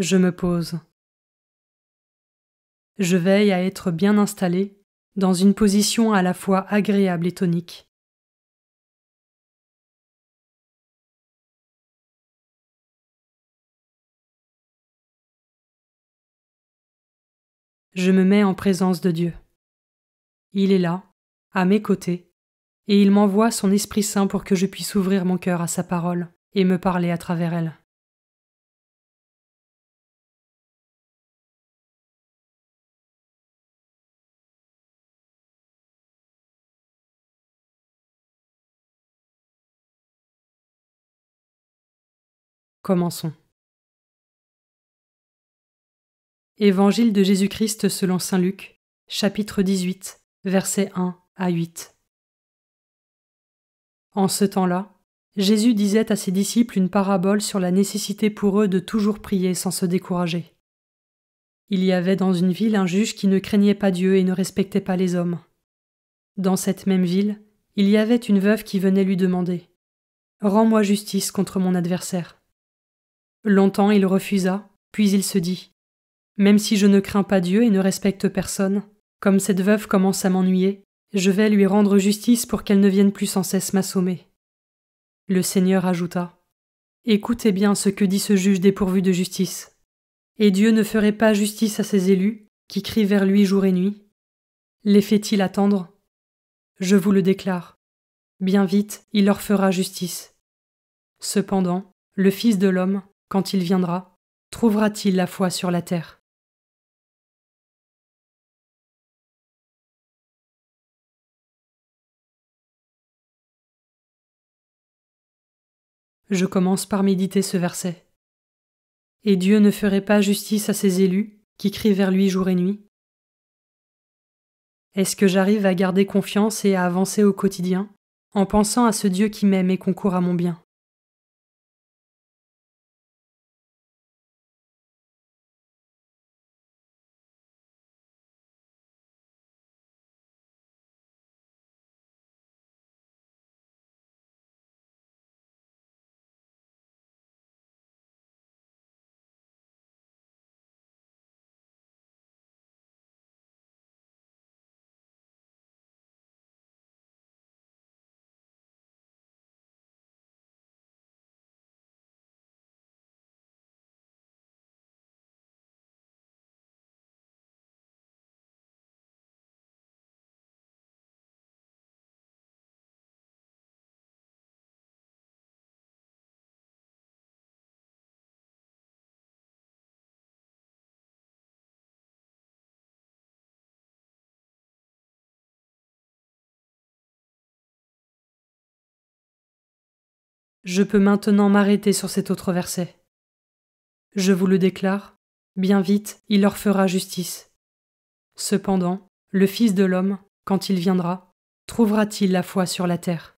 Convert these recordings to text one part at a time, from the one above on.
Je me pose. Je veille à être bien installé, dans une position à la fois agréable et tonique. Je me mets en présence de Dieu. Il est là, à mes côtés, et il m'envoie son Esprit Saint pour que je puisse ouvrir mon cœur à sa parole et me parler à travers elle. Commençons. Évangile de Jésus-Christ selon saint Luc, chapitre 18, versets 1 à 8. En ce temps-là, Jésus disait à ses disciples une parabole sur la nécessité pour eux de toujours prier sans se décourager. Il y avait dans une ville un juge qui ne craignait pas Dieu et ne respectait pas les hommes. Dans cette même ville, il y avait une veuve qui venait lui demander « Rends-moi justice contre mon adversaire ». Longtemps il refusa, puis il se dit « Même si je ne crains pas Dieu et ne respecte personne, comme cette veuve commence à m'ennuyer, je vais lui rendre justice pour qu'elle ne vienne plus sans cesse m'assommer. » Le Seigneur ajouta « Écoutez bien ce que dit ce juge dépourvu de justice. Et Dieu ne ferait pas justice à ses élus, qui crient vers lui jour et nuit? Les fait-il attendre? Je vous le déclare. Bien vite, il leur fera justice. Cependant, le Fils de l'homme, quand il viendra, trouvera-t-il la foi sur la terre? » Je commence par méditer ce verset. Et Dieu ne ferait pas justice à ses élus, qui crient vers lui jour et nuit? Est-ce que j'arrive à garder confiance et à avancer au quotidien, en pensant à ce Dieu qui m'aime et concourt à mon bien? Je peux maintenant m'arrêter sur cet autre verset. Je vous le déclare, bien vite il leur fera justice. Cependant, le Fils de l'homme, quand il viendra, trouvera-t-il la foi sur la terre?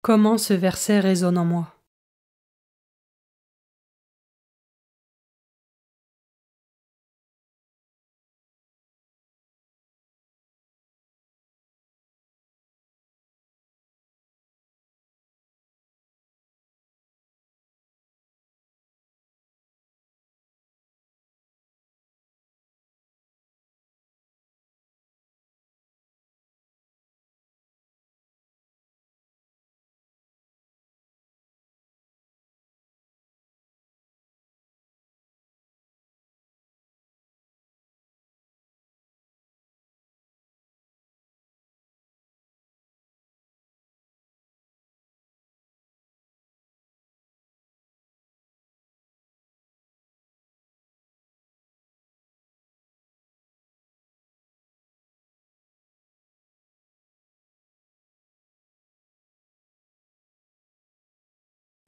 Comment ce verset résonne en moi?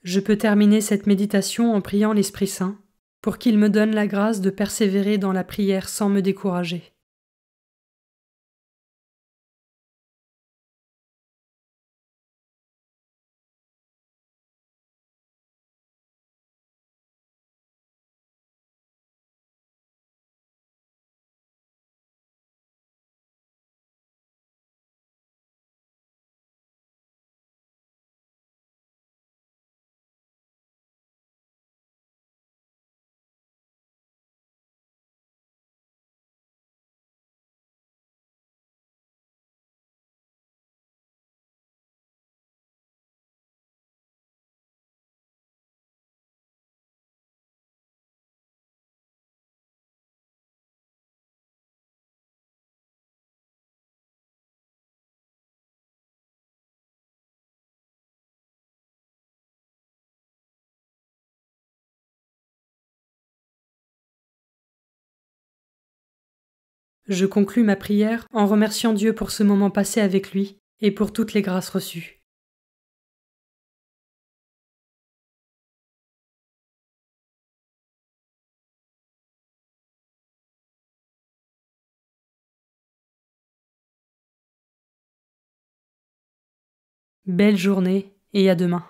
Je peux terminer cette méditation en priant l'Esprit Saint pour qu'il me donne la grâce de persévérer dans la prière sans me décourager. Je conclus ma prière en remerciant Dieu pour ce moment passé avec lui et pour toutes les grâces reçues. Belle journée et à demain.